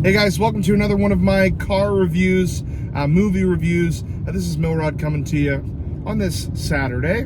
Hey guys, welcome to another one of my car reviews, movie reviews. This is Millrod coming to you on this Saturday.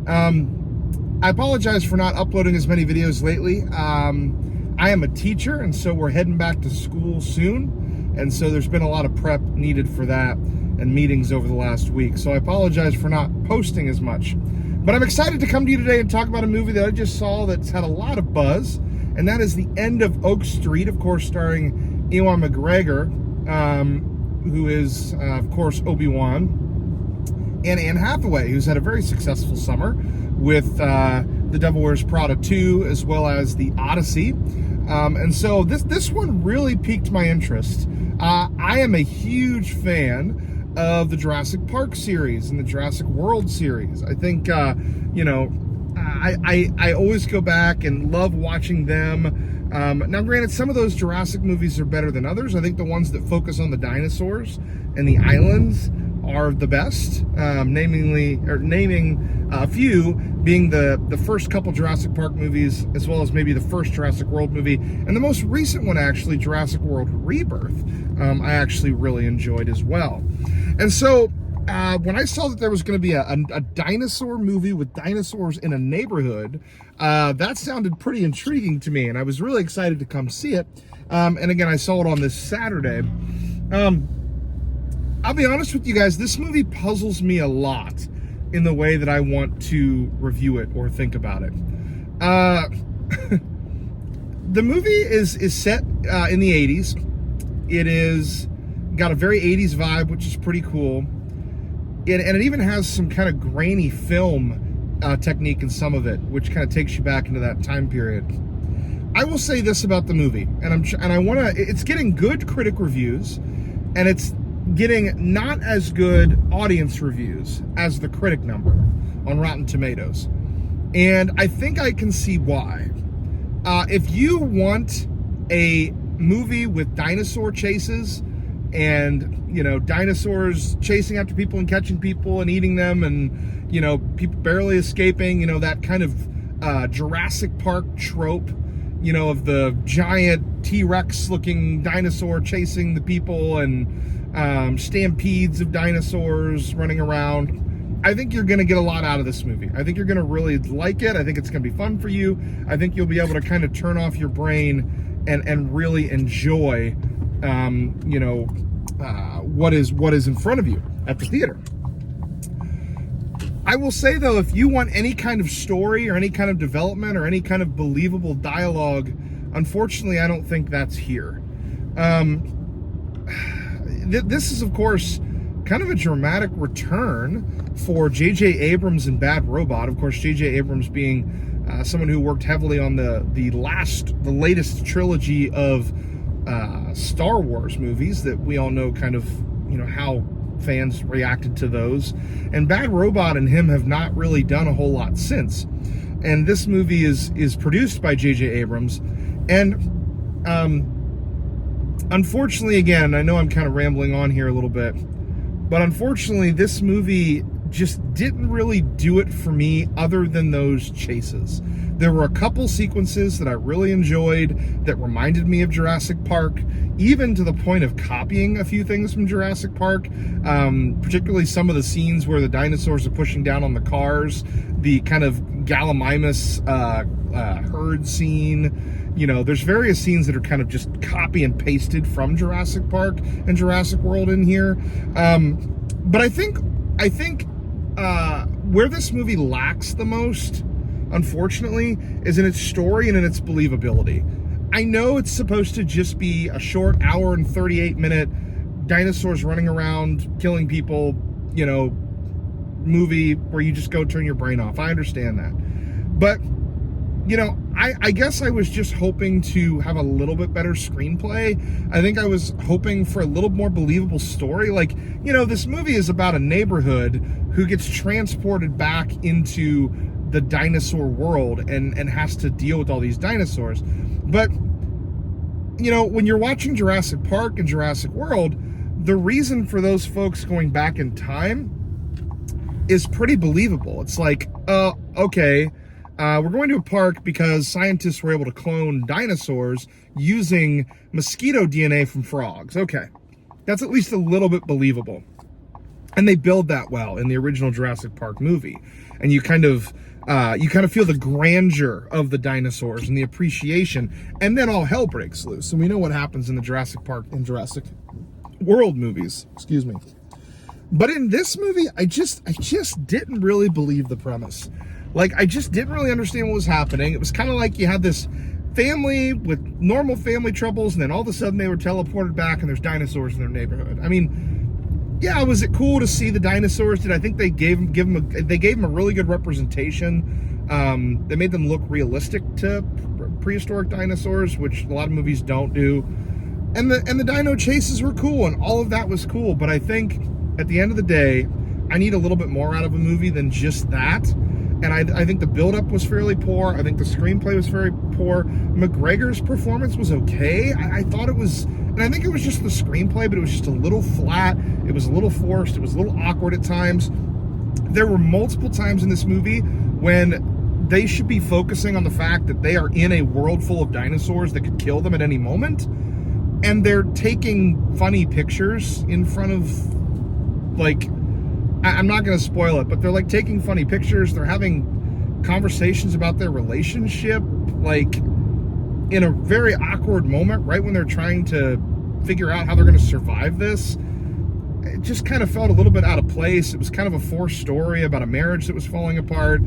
I apologize for not uploading as many videos lately. I am a teacher, and so we're heading back to school soon. And so there's been a lot of prep needed for that and meetings over the last week. So I apologize for not posting as much. But I'm excited to come to you today and talk about a movie that I just saw that's had a lot of buzz. And that is The End of Oak Street, of course, starring Ewan McGregor, who is, of course, Obi-Wan, and Anne Hathaway, who's had a very successful summer with The Devil Wears Prada 2, as well as The Odyssey. And so this one really piqued my interest. I am a huge fan of the Jurassic Park series and the Jurassic World series. I think, I always go back and love watching them. Now, granted, some of those Jurassic movies are better than others. I think the ones that focus on the dinosaurs and the islands are the best. Naming a few being the first couple Jurassic Park movies, as well as maybe the first Jurassic World movie, and the most recent one, actually, Jurassic World Rebirth. I actually really enjoyed as well. And so when I saw that there was going to be a dinosaur movie with dinosaurs in a neighborhood, that sounded pretty intriguing to me, and I was really excited to come see it. And again, I saw it on this Saturday. I'll be honest with you guys, this movie puzzles me a lot in the way that I want to review it or think about it. The movie is set in the 80s. It is got a very 80s vibe, which is pretty cool. And it even has some kind of grainy film technique in some of it, which kind of takes you back into that time period. I will say this about the movie, it's getting good critic reviews, and it's getting not as good audience reviews as the critic number on Rotten Tomatoes. And I think I can see why. If you want a movie with dinosaur chases and, dinosaurs chasing after people and catching people and eating them, and, people barely escaping, that kind of Jurassic Park trope, of the giant T-Rex looking dinosaur chasing the people, and stampedes of dinosaurs running around, I think you're going to get a lot out of this movie. I think you're going to really like it. I think it's going to be fun for you. I think you'll be able to kind of turn off your brain and really enjoy what is in front of you at the theater. I will say, though, if you want any kind of story or any kind of development or any kind of believable dialogue, unfortunately, I don't think that's here. This is, of course, kind of a dramatic return for J.J. Abrams and Bad Robot. Of course, J.J. Abrams being someone who worked heavily on the latest trilogy of Star Wars movies that we all know kind of, how fans reacted to those. And Bad Robot and him have not really done a whole lot since. And this movie is produced by J.J. Abrams. And unfortunately, again, I know I'm kind of rambling on here a little bit, but unfortunately, this movie just didn't really do it for me other than those chases. There were a couple sequences that I really enjoyed that reminded me of Jurassic Park, even to the point of copying a few things from Jurassic Park, particularly some of the scenes where the dinosaurs are pushing down on the cars, the kind of Gallimimus herd scene. There's various scenes that are kind of just copy and pasted from Jurassic Park and Jurassic World in here. But I think where this movie lacks the most, unfortunately, is in its story and in its believability. I know it's supposed to just be a short hour and 38-minute dinosaurs running around killing people, movie where you just go turn your brain off. I understand that. But, I guess I was just hoping to have a little bit better screenplay. I think I was hoping for a little more believable story. Like, this movie is about a neighborhood who gets transported back into the dinosaur world and has to deal with all these dinosaurs. But, when you're watching Jurassic Park and Jurassic World, the reason for those folks going back in time is pretty believable. It's like, okay, We're going to a park because scientists were able to clone dinosaurs using mosquito DNA from frogs. Okay, that's at least a little bit believable. And they build that well in the original Jurassic Park movie. And you kind of feel the grandeur of the dinosaurs and the appreciation. And then all hell breaks loose. And we know what happens in the Jurassic Park and Jurassic World movies. Excuse me. But in this movie, I just didn't really believe the premise. Like, I just didn't really understand what was happening. It was kind of like you had this family with normal family troubles, and then all of a sudden they were teleported back and there's dinosaurs in their neighborhood. I mean, yeah, was it cool to see the dinosaurs? Did I think they gave them a really good representation? They made them look realistic to prehistoric dinosaurs, which a lot of movies don't do. And the dino chases were cool, and all of that was cool. But I think at the end of the day, I need a little bit more out of a movie than just that. And I think the build-up was fairly poor. I think the screenplay was very poor. McGregor's performance was okay. I thought it was, and I think it was just the screenplay, but it was just a little flat. It was a little forced. It was a little awkward at times. There were multiple times in this movie when they should be focusing on the fact that they are in a world full of dinosaurs that could kill them at any moment. And they're taking funny pictures in front of, like, I'm not going to spoil it, but they're like taking funny pictures. They're having conversations about their relationship, like in a very awkward moment, right when they're trying to figure out how they're going to survive this. It just kind of felt a little bit out of place. It was kind of a forced story about a marriage that was falling apart,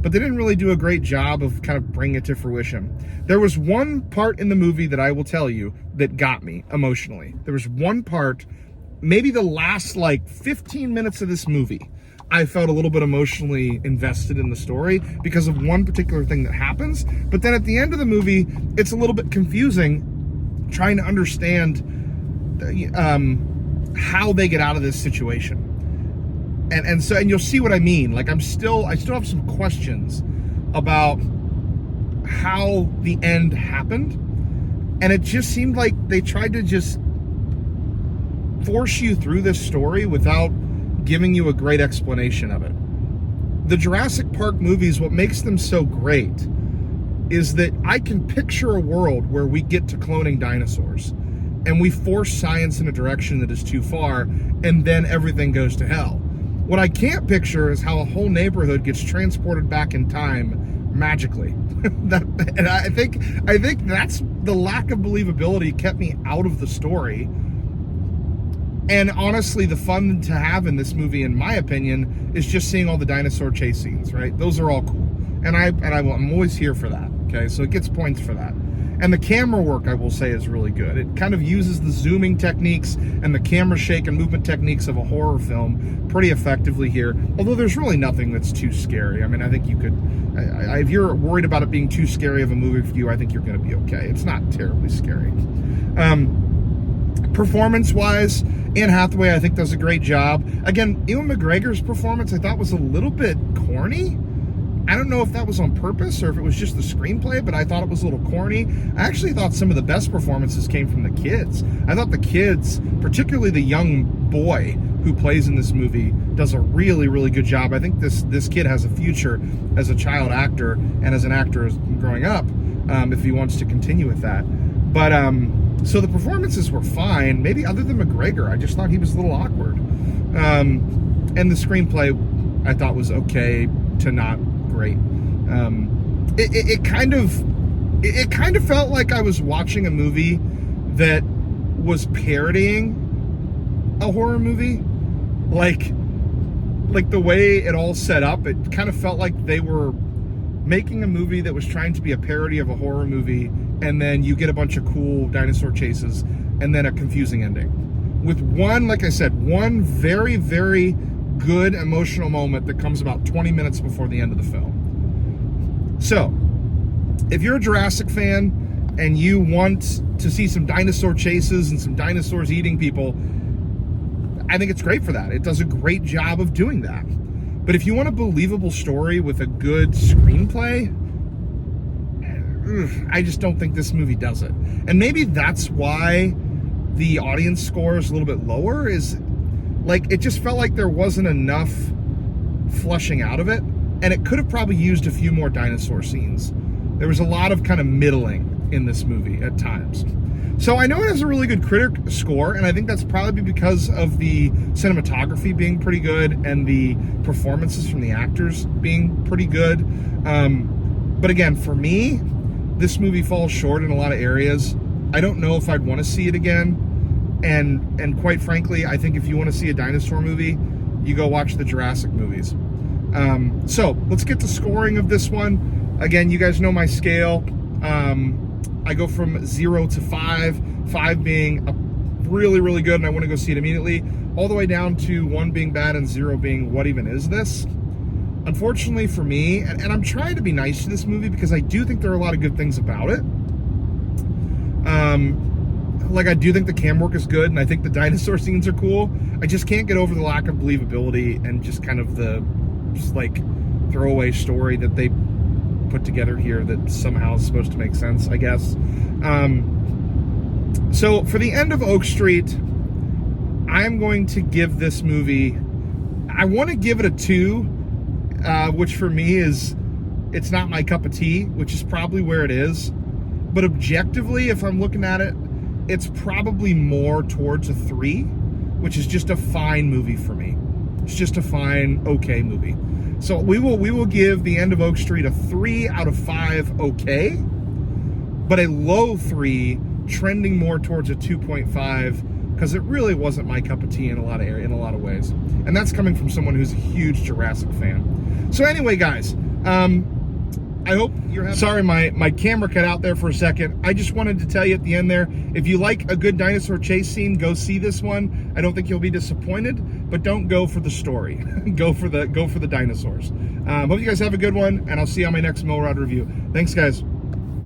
but they didn't really do a great job of kind of bringing it to fruition. There was one part in the movie that I will tell you that got me emotionally. There was one part, maybe the last like 15 minutes of this movie, I felt a little bit emotionally invested in the story because of one particular thing that happens. But then at the end of the movie, it's a little bit confusing trying to understand how they get out of this situation. And you'll see what I mean. Like I still have some questions about how the end happened. And it just seemed like they tried to just force you through this story without giving you a great explanation of it. The Jurassic Park movies, what makes them so great is that I can picture a world where we get to cloning dinosaurs and we force science in a direction that is too far, and then everything goes to hell. What I can't picture is how a whole neighborhood gets transported back in time magically. And I think that's the lack of believability kept me out of the story. And honestly, the fun to have in this movie, in my opinion, is just seeing all the dinosaur chase scenes, right? Those are all cool. And I'm always here for that, okay? So it gets points for that. And the camera work, I will say, is really good. It kind of uses the zooming techniques and the camera shake and movement techniques of a horror film pretty effectively here. Although there's really nothing that's too scary. I mean, I think you could, if you're worried about it being too scary of a movie for you, I think you're going to be okay. It's not terribly scary. Performance-wise, Anne Hathaway, I think, does a great job. Again, Ewan McGregor's performance, I thought, was a little bit corny. I don't know if that was on purpose or if it was just the screenplay, but I thought it was a little corny. I actually thought some of the best performances came from the kids. I thought the kids, particularly the young boy who plays in this movie, does a really, really good job. I think this kid has a future as a child actor and as an actor growing up, if he wants to continue with that. But so the performances were fine, maybe other than McGregor. I just thought he was a little awkward. And the screenplay I thought was okay to not great. It kind of felt like I was watching a movie that was parodying a horror movie. Like the way it all set up, it kind of felt like they were making a movie that was trying to be a parody of a horror movie, and then you get a bunch of cool dinosaur chases and then a confusing ending. With one, like I said, one very, very good emotional moment that comes about 20 minutes before the end of the film. So, if you're a Jurassic fan and you want to see some dinosaur chases and some dinosaurs eating people, I think it's great for that. It does a great job of doing that. But if you want a believable story with a good screenplay, I just don't think this movie does it. And maybe that's why the audience score is a little bit lower, is like it just felt like there wasn't enough flushing out of it. and it could have probably used a few more dinosaur scenes. There was a lot of kind of middling in this movie at times. So I know it has a really good critic score, and I think that's probably because of the cinematography being pretty good and the performances from the actors being pretty good. But again, for me, this movie falls short in a lot of areas. I don't know if I'd want to see it again. And quite frankly, I think if you want to see a dinosaur movie, you go watch the Jurassic movies. So let's get to scoring of this one. Again, you guys know my scale. I go from 0 to 5, 5 being really, really good and I want to go see it immediately, all the way down to 1 being bad and 0 being what even is this? Unfortunately for me, and I'm trying to be nice to this movie because I do think there are a lot of good things about it. Like I do think the cam work is good and I think the dinosaur scenes are cool. I just can't get over the lack of believability and just kind of the like throwaway story that they put together here that somehow is supposed to make sense, I guess. So for the end of Oak Street, I'm going to give this movie, I want to give it a 2, which for me is, it's not my cup of tea, which is probably where it is. But objectively, if I'm looking at it, it's probably more towards a 3, which is just a fine movie for me. It's just a fine, okay movie. So we will give The End of Oak Street a 3 out of 5 okay, but a low 3, trending more towards a 2.5, because it really wasn't my cup of tea in a lot of ways. And that's coming from someone who's a huge Jurassic fan. So anyway, guys, I hope you're happy. Sorry, my camera cut out there for a second. I just wanted to tell you at the end there, if you like a good dinosaur chase scene, go see this one. I don't think you'll be disappointed, but don't go for the story. go for the dinosaurs. Hope you guys have a good one, and I'll see you on my next Millrod review. Thanks, guys.